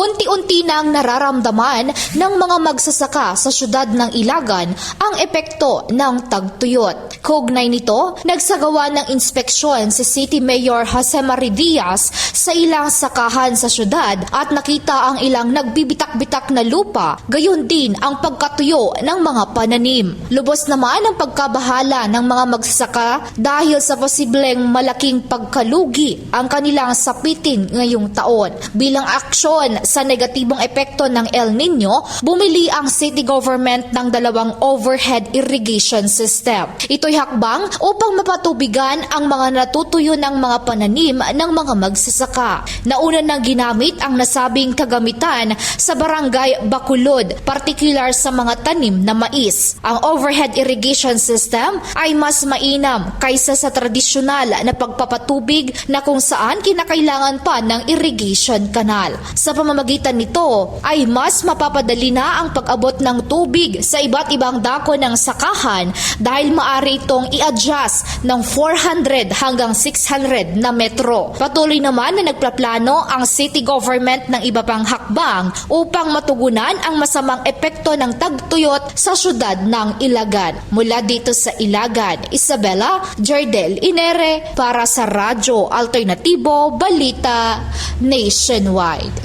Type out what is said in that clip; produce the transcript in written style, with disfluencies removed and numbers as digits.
Unti-unti nang nararamdaman ng mga magsasaka sa syudad ng Ilagan ang epekto ng tagtuyot. Kaugnay nito, nagsagawa ng inspeksyon si City Mayor Jose Mari Diaz sa ilang sakahan sa syudad at nakita ang ilang nagbibitak-bitak na lupa, gayon din ang pagkatuyo ng mga pananim. Lubos naman ang pagkabahala ng mga magsasaka dahil sa posibleng malaking pagkalugi ang kanilang sapitin ngayong taon. Bilang aksyon sa negatibong epekto ng El Nino, bumili ang city government ng 2 overhead irrigation system. Ito'y hakbang upang mapatubigan ang mga natutuyo ng mga pananim ng mga magsasaka. Nauna nang ginamit ang nasabing kagamitan sa barangay Bacolod, particular sa mga tanim na mais. Ang overhead irrigation system ay mas mainam kaysa sa tradisyonal na pagpapatubig na kung saan kinakailangan pa ng irrigation canal. Sa pamamagitan nito ay mas mapapadali na ang pag-abot ng tubig sa iba't ibang dako ng sakahan dahil maaari itong i-adjust ng 400 hanggang 600 na metro. Patuloy naman na nagplaplano ang city government ng iba pang hakbang upang matugunan ang masamang epekto ng tagtuyot sa syudad ng Ilagan. Mula dito sa Ilagan, Isabela Jardel Inere para sa Radyo Alternatibo Balita Nationwide.